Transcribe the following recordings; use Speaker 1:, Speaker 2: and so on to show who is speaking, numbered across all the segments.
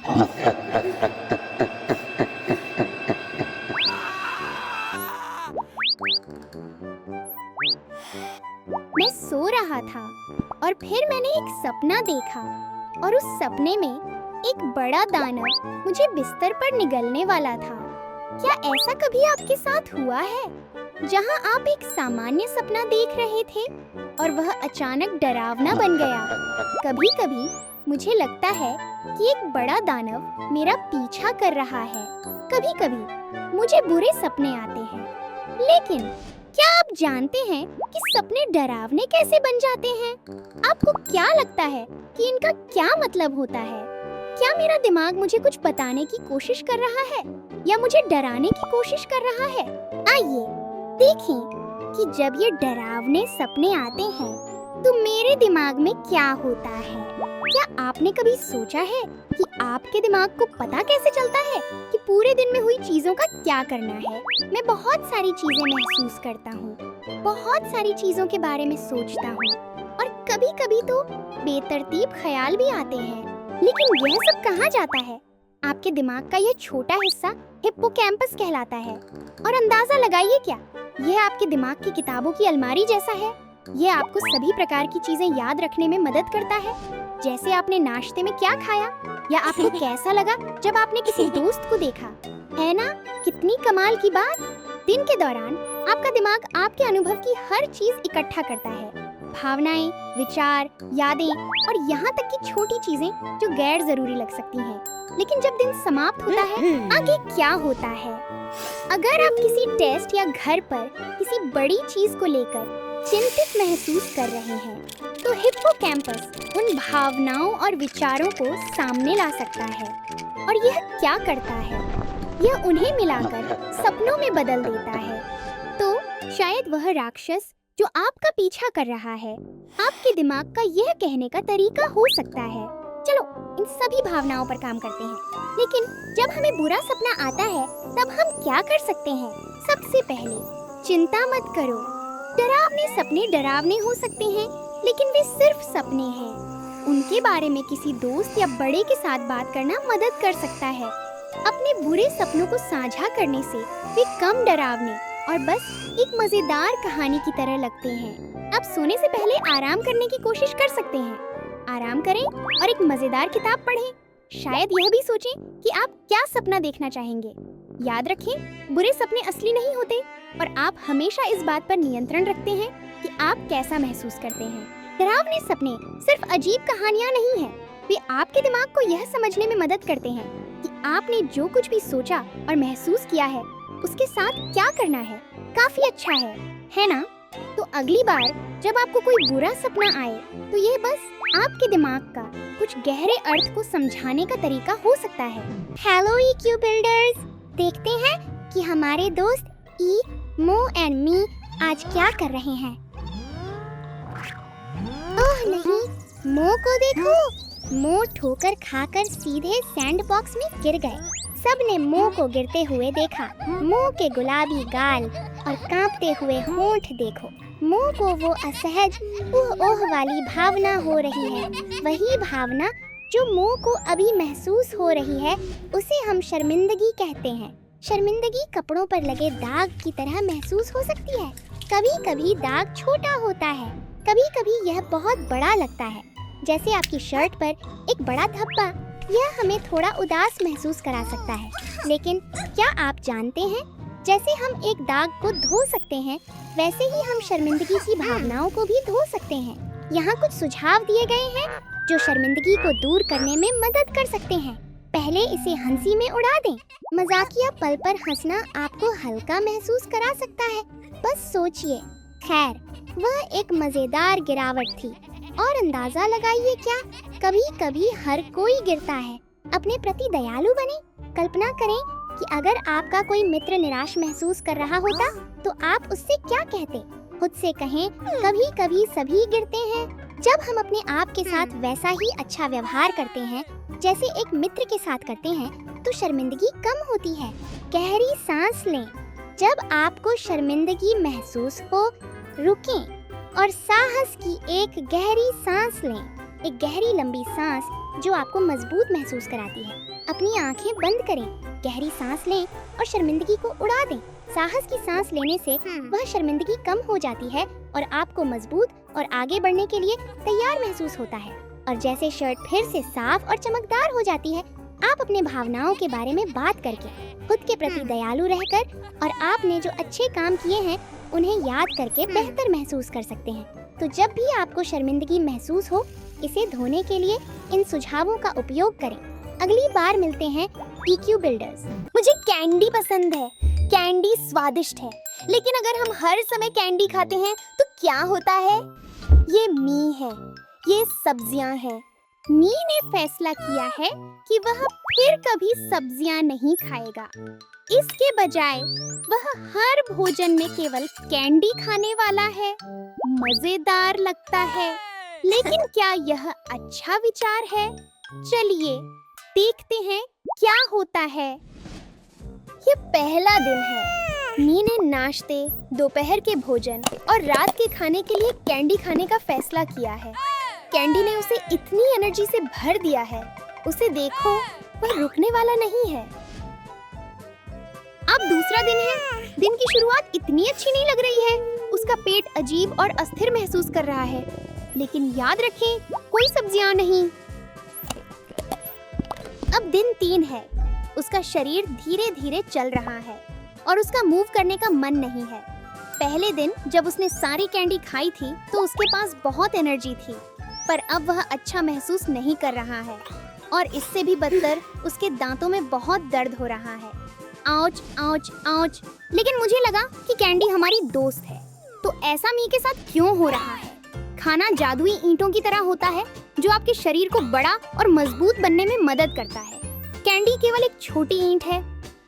Speaker 1: मैं सो रहा था और फिर मैंने एक सपना देखा और उस सपने में एक बड़ा दानव मुझे बिस्तर पर निगलने वाला था। क्या ऐसा कभी आपके साथ हुआ है जहां आप एक सामान्य सपना देख रहे थे और वह अचानक डरावना बन गया? कभी-कभी मुझे लगता है कि एक बड़ा दानव मेरा पीछा कर रहा है। कभी-कभी मुझे बुरे सपने आते हैं, लेकिन क्या आप जानते हैं कि सपने डरावने कैसे बन जाते हैं? आपको क्या लगता है कि इनका क्या मतलब होता है? क्या मेरा दिमाग मुझे कुछ बताने की कोशिश कर रहा है या मुझे डराने की कोशिश कर रहा है? आइए देखें कि जब ये डरावने सपने आते हैं तो मेरे दिमाग में क्या होता है। क्या आपने कभी सोचा है कि आपके दिमाग को पता कैसे चलता है कि पूरे दिन में हुई चीजों का क्या करना है? मैं बहुत सारी चीजें महसूस करता हूँ, बहुत सारी चीजों के बारे में सोचता हूँ और कभी-कभी तो बेतरतीब ख्याल भी आते हैं। लेकिन यह सब कहाँ जाता है? आपके दिमाग का यह छोटा हिस्सा हिप्पोकैम्पस कहलाता है। और अंदाजा लगाइए, क्या यह आपके दिमाग की किताबों की अलमारी जैसा है? यह आपको सभी प्रकार की चीजें याद रखने में मदद करता है, जैसे आपने नाश्ते में क्या खाया या आपको कैसा लगा जब आपने किसी दोस्त को देखा। है ना? कितनी कमाल की बात। दिन के दौरान आपका दिमाग आपके अनुभव की हर चीज इकट्ठा करता है, भावनाएं, विचार, यादें और यहाँ तक कि छोटी चीजें जो गैर जरूरी लग सकती हैं। लेकिन जब दिन समाप्त होता है, आगे क्या होता है? अगर आप किसी टेस्ट या घर पर किसी बड़ी चीज को लेकर चिंतित महसूस कर रहे हैं, तो हिप्पोकैम्पस उन भावनाओं और विचारों को सामने ला सकता है। और यह क्या करता है? यह उन्हें मिलाकर सपनों में बदल देता है। तो शायद वह राक्षस जो आपका पीछा कर रहा है, आपके दिमाग का यह कहने का तरीका हो सकता है। चलो इन सभी भावनाओं पर काम करते हैं। लेकिन जब हमें बुरा सपना आता है, तब हम क्या कर सकते हैं? सबसे पहले चिंता मत करो। डरावने सपने डरावने हो सकते हैं, लेकिन वे सिर्फ सपने हैं। उनके बारे में किसी दोस्त या बड़े के साथ बात करना मदद कर सकता है। अपने बुरे सपनों को साझा करने से वे कम डरावने और बस एक मजेदार कहानी की तरह लगते हैं। आप सोने से पहले आराम करने की कोशिश कर सकते हैं। आराम करें और एक मजेदार किताब पढ़ें। शायद यह भी सोचें कि आप क्या सपना देखना चाहेंगे। याद रखें, बुरे सपने असली नहीं होते और आप हमेशा इस बात पर नियंत्रण रखते हैं कि आप कैसा महसूस करते हैं। डरावने सपने सिर्फ अजीब कहानियां नहीं हैं, वे आपके दिमाग को यह समझने में मदद करते हैं कि आपने जो कुछ भी सोचा और महसूस किया है, उसके साथ क्या करना है। काफी अच्छा है ना? तो अगली बार जब आपको कोई बुरा सपना आए, तो यह बस आपके दिमाग का कुछ गहरे अर्थ को समझाने का तरीका हो सकता है। हेलो ईक्यू बिल्डर्स, देखते हैं कि हमारे दोस्त ई, मो एंड मी आज क्या कर रहे हैं। ओह नहीं, मो को देखो। मो ठोकर खाकर सीधे सैंडबॉक्स में गिर गए। सबने मो को गिरते हुए देखा। मो के गुलाबी गाल और कांपते हुए होंठ देखो। मो को वो असहज ओह वाली भावना हो रही है। वही भावना जो मो को अभी महसूस हो रही है, उसे हम शर्मिंदगी कहते हैं। शर्मिंदगी कपड़ों पर लगे दाग की तरह महसूस हो सकती है। कभी कभी दाग छोटा होता है, कभी कभी यह बहुत बड़ा लगता है, जैसे आपकी शर्ट पर एक बड़ा धब्बा। यह हमें थोड़ा उदास महसूस करा सकता है। लेकिन क्या आप जानते हैं, जैसे हम एक दाग को धो सकते हैं, वैसे ही हम शर्मिंदगी की भावनाओं को भी धो सकते हैं। यहाँ कुछ सुझाव दिए गए हैं जो शर्मिंदगी को दूर करने में मदद कर सकते हैं। पहले इसे हंसी में उड़ा दें। मजाकिया पल पर हंसना आपको हल्का महसूस करा सकता है। बस सोचिए। खैर, वह एक मजेदार गिरावट थी। और अंदाजा लगाइए, क्या कभी कभी हर कोई गिरता है। अपने प्रति दयालु बने। कल्पना करें कि अगर आपका कोई मित्र निराश महसूस कर रहा होता, तो आप उससे क्या कहते? खुद से कहें, कभी कभी सभी गिरते हैं। जब हम अपने आप के साथ वैसा ही अच्छा व्यवहार करते हैं जैसे एक मित्र के साथ करते हैं, तो शर्मिंदगी कम होती है। गहरी सांस लें। जब आपको शर्मिंदगी महसूस हो, रुकें और साहस की एक गहरी सांस लें। एक गहरी लंबी सांस जो आपको मजबूत महसूस कराती है। अपनी आंखें बंद करें, गहरी सांस लें और शर्मिंदगी को उड़ा दें। साहस की सांस लेने से वह शर्मिंदगी कम हो जाती है और आपको मजबूत और आगे बढ़ने के लिए तैयार महसूस होता है। और जैसे शर्ट फिर से साफ और चमकदार हो जाती है, आप अपने भावनाओं के बारे में बात करके, खुद के प्रति दयालु रहकर और आपने जो अच्छे काम किए हैं उन्हें याद करके बेहतर महसूस कर सकते हैं। तो जब भी आपको शर्मिंदगी महसूस हो, इसे धोने के लिए इन सुझावों का उपयोग करें। अगली बार मिलते हैं EQ बिल्डर्स। मुझे कैंडी पसंद है। कैंडी स्वादिष्ट है, लेकिन अगर हम हर समय कैंडी खाते हैं तो क्या होता है? ये मी है, ये सब्जियां हैं। मी ने फैसला किया है कि वह फिर कभी सब्जियां नहीं खाएगा। इसके बजाय वह हर भोजन में केवल कैंडी खाने वाला है। मजेदार लगता है, लेकिन क्या यह अच्छा विचार है? चलिए देखते हैं क्या होता है। ये पहला दिन है। मी ने नाश्ते, दोपहर के भोजन और रात के खाने के लिए कैंडी खाने का फैसला किया है। कैंडी ने उसे इतनी एनर्जी से भर दिया है, उसे देखो, वह रुकने वाला नहीं है। अब दूसरा दिन है। दिन की शुरुआत इतनी अच्छी नहीं लग रही है। उसका पेट अजीब और अस्थिर महसूस कर रहा है, लेकिन याद रखें, कोई सब्जियां नहीं। अब दिन 3 है। उसका शरीर धीरे धीरे चल रहा है और उसका मूव करने का मन नहीं है। पहले दिन जब उसने सारी कैंडी खाई थी तो उसके पास बहुत एनर्जी थी, पर अब वह अच्छा महसूस नहीं कर रहा है और इससे भी बदतर उसके दांतों में बहुत दर्द हो रहा है। Ouch ouch ouch. लेकिन मुझे लगा कि कैंडी हमारी दोस्त है, तो ऐसा मी के साथ क्यों हो रहा है? खाना जादुई ईंटों की तरह होता है जो आपके शरीर को बड़ा और मजबूत बनने में मदद करता है। कैंडी केवल एक छोटी ईंट है।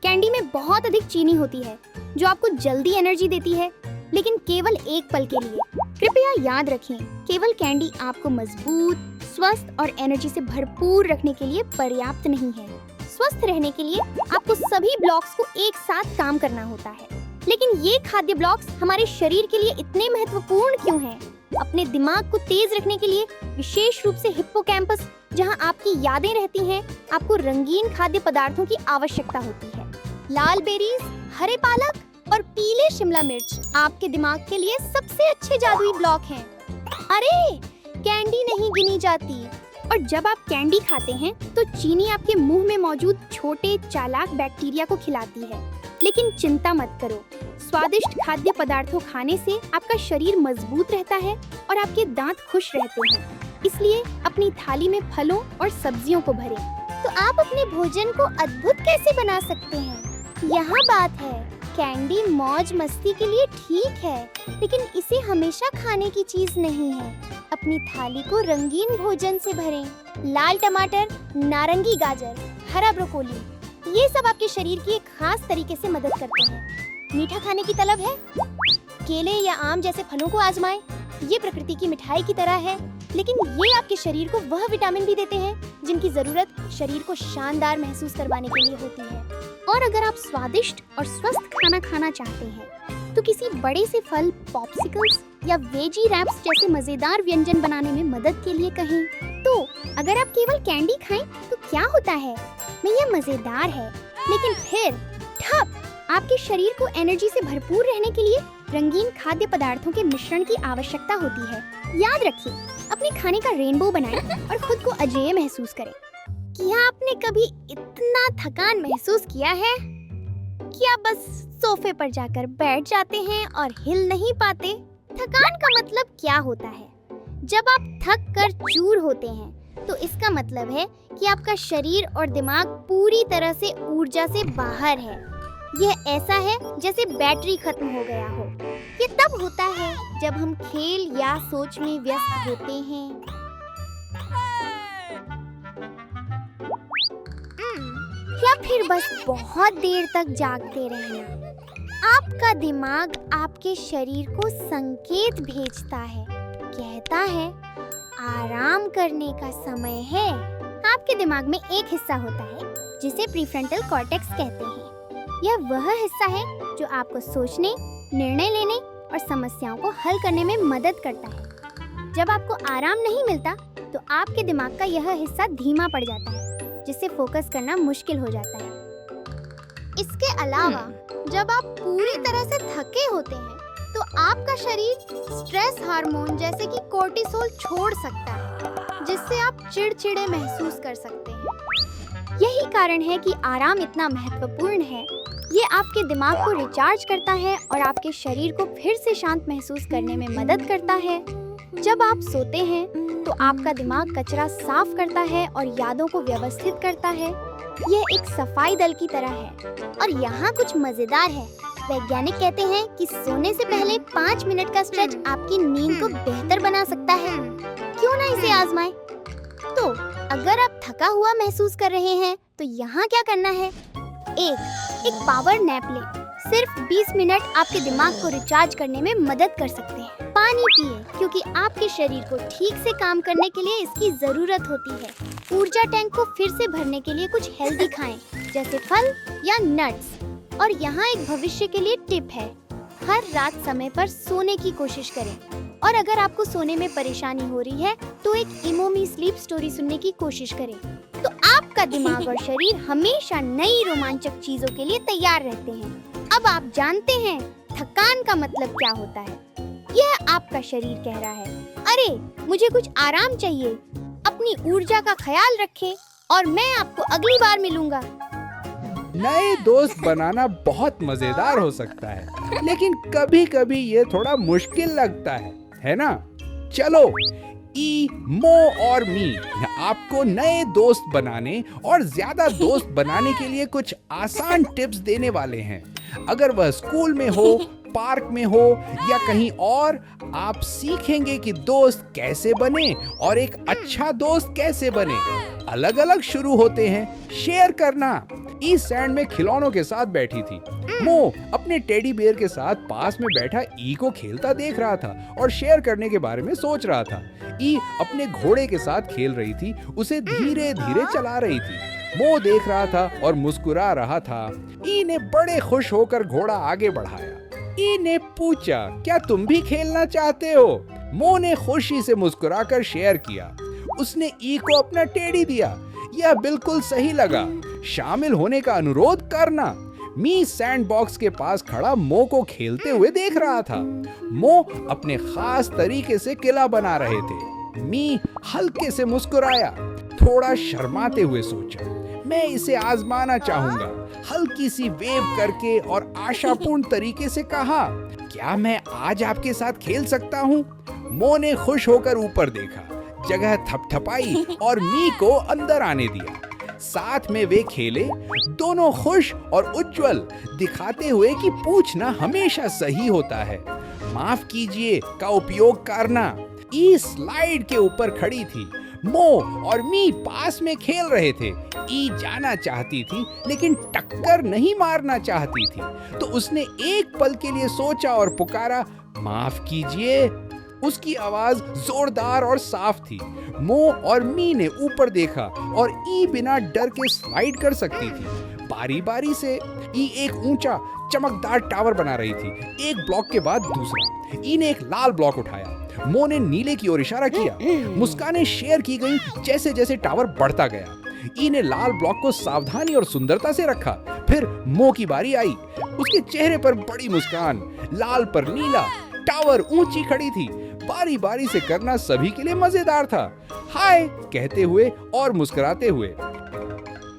Speaker 1: कैंडी में बहुत अधिक चीनी होती है जो आपको जल्दी एनर्जी देती है, लेकिन केवल एक पल के लिए। कृपया याद रखें, केवल कैंडी आपको मजबूत, स्वस्थ और एनर्जी से भरपूर रखने के लिए पर्याप्त नहीं है। स्वस्थ रहने के लिए आपको सभी ब्लॉक्स को एक साथ काम करना होता है। लेकिन ये खाद्य ब्लॉक्स हमारे शरीर के लिए इतने महत्वपूर्ण क्यों हैं? अपने दिमाग को तेज रखने के लिए, विशेष रूप से हिप्पोकैम्पस, जहां आपकी यादें रहती हैं, आपको रंगीन खाद्य पदार्थों की आवश्यकता होती है। लाल बेरीज, हरे पालक और पीले शिमला मिर्च आपके दिमाग के लिए सबसे अच्छे जादुई ब्लॉक हैं। अरे, कैंडी नहीं गिनी जाती। और जब आप कैंडी खाते हैं तो चीनी आपके मुंह में मौजूद छोटे चालाक बैक्टीरिया को खिलाती है। लेकिन चिंता मत करो, स्वादिष्ट खाद्य पदार्थों खाने से आपका शरीर मजबूत रहता है और आपके दांत खुश रहते हैं। इसलिए अपनी थाली में फलों और सब्जियों को भरें। तो आप अपने भोजन को अद्भुत कैसे बना सकते हैं? यहाँ बात है, कैंडी मौज मस्ती के लिए ठीक है, लेकिन इसे हमेशा खाने की चीज नहीं है। अपनी थाली को रंगीन भोजन से भरें। लाल टमाटर, नारंगी गाजर, हरा ब्रोकोली, ये सब आपके शरीर की एक खास तरीके से मदद करते हैं। मीठा खाने की तलब है? केले या आम जैसे फलों को आजमाएं। ये प्रकृति की मिठाई की तरह है, लेकिन ये आपके शरीर को वह विटामिन भी देते हैं जिनकी जरूरत शरीर को शानदार महसूस करवाने के लिए होती है। और अगर आप स्वादिष्ट और स्वस्थ खाना खाना चाहते हैं तो किसी बड़े से फल, पॉप्सिकल्स या वेजी रैप्स जैसे मजेदार व्यंजन बनाने में मदद के लिए कहें। तो अगर आप केवल कैंडी खाएं तो क्या होता है? में यह मजेदार है, लेकिन फिर ठप, आपके शरीर को एनर्जी से भरपूर रहने के लिए रंगीन खाद्य पदार्थों के मिश्रण की आवश्यकता होती है। याद रखिए, अपने खाने का रेनबो बनाएं और खुद को अजेय महसूस करें। क्या आपने कभी इतना थकान महसूस किया है कि आप बस सोफे पर जाकर बैठ जाते हैं और हिल नहीं पाते? थकान का मतलब क्या होता है? जब आप थक कर चूर होते हैं तो इसका मतलब है कि आपका शरीर और दिमाग पूरी तरह से ऊर्जा से बाहर है। यह ऐसा है जैसे बैटरी खत्म हो गया हो। ये तब होता है जब हम खेल या सोच में व्यस्त होते हैं। या फिर बस बहुत देर तक जागते रहना। आपका दिमाग आपके शरीर को संकेत भेजता है, कहता है आराम करने का समय है। आपके दिमाग में एक हिस्सा होता है जिसे प्रीफ्रंटल कॉर्टेक्स कहते हैं। यह वह हिस्सा है जो आपको सोचने, निर्णय लेने और समस्याओं को हल करने में मदद करता है। जब आपको आराम नहीं मिलता तो आपके दिमाग का यह हिस्सा धीमा पड़ जाता है, जिससे फोकस करना मुश्किल हो जाता है। इसके अलावा जब आप पूरी तरह से थके होते हैं तो आपका शरीर स्ट्रेस हार्मोन जैसे कि कोर्टिसोल छोड़ सकता है, जिससे आप चिड़चिड़े महसूस कर सकते हैं। यही कारण है कि आराम इतना महत्वपूर्ण है। ये आपके दिमाग को रिचार्ज करता है और आपके शरीर को फिर से शांत महसूस करने में मदद करता है। जब आप सोते हैं तो आपका दिमाग कचरा साफ करता है और यादों को व्यवस्थित करता है। यह एक सफाई दल की तरह है। और यहाँ कुछ मजेदार है। वैज्ञानिक कहते हैं कि सोने से पहले 5 मिनट का स्ट्रेच आपकी नींद को बेहतर बना सकता है। क्यों ना इसे आजमाएं? तो अगर आप थका हुआ महसूस कर रहे हैं तो यहाँ क्या करना है? एक पावर नैप लें। सिर्फ 20 मिनट आपके दिमाग को रिचार्ज करने में मदद कर सकते हैं। पानी पिए, क्योंकि आपके शरीर को ठीक से काम करने के लिए इसकी जरूरत होती है। ऊर्जा टैंक को फिर से भरने के लिए कुछ हेल्दी खाएं, जैसे फल या नट्स। और यहाँ एक भविष्य के लिए टिप है, हर रात समय पर सोने की कोशिश करें। और अगर आपको सोने में परेशानी हो रही है तो एक इमोमी स्लीप स्टोरी सुनने की कोशिश करें। तो आपका दिमाग और शरीर हमेशा नई रोमांचक चीजों के लिए तैयार रहते हैं। अब आप जानते हैं थकान का मतलब क्या होता है। यह आपका शरीर कह रहा है, अरे मुझे कुछ आराम चाहिए। अपनी ऊर्जा का ख्याल रखें और मैं आपको अगली बार मिलूंगा।
Speaker 2: नए दोस्त बनाना बहुत मजेदार हो सकता है, लेकिन कभी-कभी ये थोड़ा मुश्किल लगता है ना? चलो, मो और मी आपको नए दोस्त बनाने और ज्यादा दोस्त बनाने के लिए कुछ आसान टिप्स देने वाले हैं। अगर वह स्कूल में हो, पार्क में हो या कहीं और, आप सीखेंगे कि दोस्त कैसे बने और एक अच्छा दोस्त कैसे बने। अलग अलग शुरू होते हैं। शेयर करना। सैंड में खिलौनों के साथ बैठी थी। मो अपने टेडी बेयर के साथ पास में बैठा को खेलता देख रहा था और शेयर करने के बारे में सोच रहा था। अपने घोड़े के साथ खेल रही थी, उसे धीरे धीरे चला रही थी। मो देख रहा था और मुस्कुरा रहा था। ने बड़े खुश होकर घोड़ा आगे बढ़ाया। ने पूछा, क्या तुम भी खेलना चाहते हो? मो ने खुशी से मुस्कुराकर शेयर किया। उसने को अपना टेडी दिया। यह बिल्कुल सही लगा। शामिल होने का अनुरोध करना। मी सैंडबॉक्स के पास खड़ा मो को खेलते हुए देख रहा था। मो अपने खास तरीके से किला बना रहे थे। मी हल्के से मुस्कुराया, थोड़ा शर्माते हुए सोचा, मैं इसे आजमाना चाहूंगा। हल्की सी वेव करके और आशापूर्ण तरीके से कहा, क्या मैं आज आपके साथ खेल सकता हूँ? मो ने खुश होकर ऊपर देखा, जगह थपथपाई और मी को अंदर आने दिया। साथ में वे खेले, दोनों खुश और उज्जवल, दिखाते हुए कि पूछना हमेशा सही होता है। माफ कीजिए का उपयोग करना। स्लाइड के ऊपर खड़ी थी। मो और मी पास में खेल रहे थे। जाना चाहती थी लेकिन टक्कर नहीं मारना चाहती थी, तो उसने एक पल के लिए सोचा और पुकारा, माफ कीजिए। उसकी आवाज जोरदार और साफ थी। मो और मी ने ऊपर देखा और बिना डर के स्लाइड कर सकती थी। बारी बारी से एक ऊंचा चमकदार टावर बना रही थी, एक ब्लॉक के बाद दूसरा। ने एक लाल ब्लॉक उठाया। मो ने नीले की ओर इशारा किया। मुस्कानें शेयर की गई जैसे जैसे टावर बढ़ता गया। ने लाल ब्लॉक को सावधानी और सुंदरता से रखा। फिर मो की बारी आई। उसके चेहरे पर बड़ी मुस्कान, लाल पर नीला, टावर ऊंची खड़ी थी। बारी बारी से करना सभी के लिए मजेदार था। हाय कहते हुए और मुस्कुराते हुए।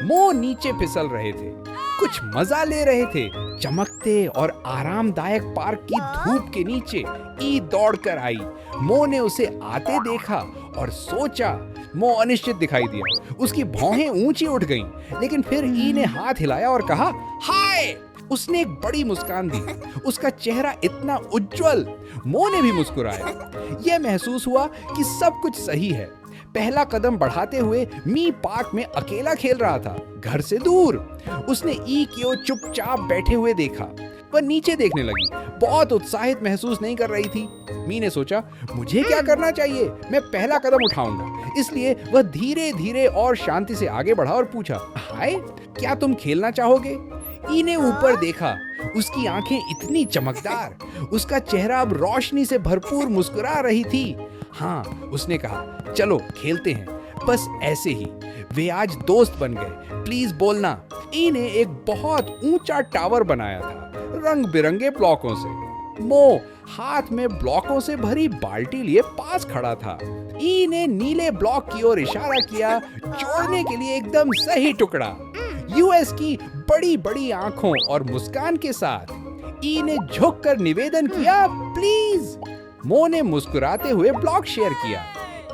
Speaker 2: मो नीचे फिसल रहे थे, कुछ मजा ले रहे थे। चमकते और आरामदायक पार्क की धूप के नीचे दौड़कर आई। मो ने उसे आते देखा और सोचा। मो अनिश्चित दिखाई दिया। उसकी भौहें ऊंची उठ गईं, लेकिन फिर ने हाथ हिलाया और कहा, हाय। उसने एक बड़ी मुस्कान दी। उसका चेहरा इतना उज्जवल। मो ने भी मुस्कुराया। यह महसूस हुआ कि सब कुछ सही है। पहला कदम बढ़ाते हुए मी पार्क में अकेला खेल रहा था, घर से दूर। उसने को चुपचाप बैठे हुए देखा। वह नीचे देखने लगी, बहुत उत्साहित महसूस नहीं कर रही थी। मी ने सोचा, मुझे क्या करना चाहिए, मैं पहला कदम उठाऊंगा। इसलिए वह धीरे धीरे और शांति से आगे बढ़ा और पूछा, हाय, क्या तुम खेलना चाहोगे? ने ऊपर देखा। उसकी आंखें इतनी चमकदार, उसका चेहरा अब रोशनी से भरपूर मुस्कुरा रही थी। हाँ, उसने कहा चलो खेलते हैं, बस ऐसे ही। वे आज दोस्त बन गए। प्लीज बोलना। ई ने एक बहुत ऊंचा टावर बनाया था, रंग बिरंगे ब्लॉकों से। मो हाथ में ब्लॉकों से भरी बाल्टी लिए पास खड़ा था। ई ने नीले ब्लॉक की ओर इशारा किया, जोड़ने के लिए एकदम सही टुकड़ा। यूएस की बड़ी बड़ी आंखों और मुस्कान के साथ ई ने झुककर निवेदन किया, प्लीज। मो ने मुस्कुराते हुए ब्लॉक शेयर किया।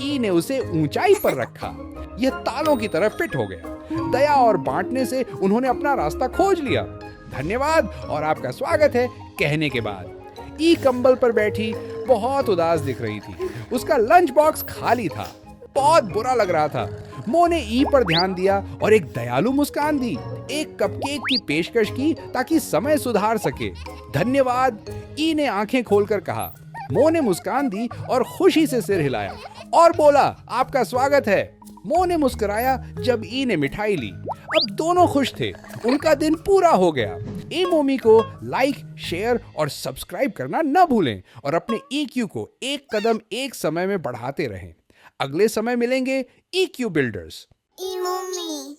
Speaker 2: ई ने उसे ऊंचाई पर रखा। यह तालों की तरह फिट हो गया। दया और बांटने से उन्होंने अपना रास्ता खोज लिया। धन्यवाद और आपका स्वागत है कहने के बाद ई कंबल पर बैठी बहुत उदास दिख रही थी। उसका लंच बॉक्स खाली था। बहुत बुरा लग रहा था। मो ने ई पर ध्यान दिया और एक दयालु मुस्कान दी। एक कपकेक की पेशकश की ताकि समय सुधार सके। धन्यवाद, ई ने आंखें खोलकर कहा। मो ने मुस्कान दी और खुशी से सिर हिलाया और बोला, आपका स्वागत है। मो ने मुस्कुराया जब ई ने मिठाई ली। अब दोनों खुश थे। उनका दिन पूरा हो गया। ई मोमी को लाइक, शेयर और सब्सक्राइब करना न भूलें और अपने EQ को एक कदम एक समय में बढ़ाते रहें। अगले समय मिलेंगे EQ बिल्डर्स।
Speaker 1: ई मम्मी।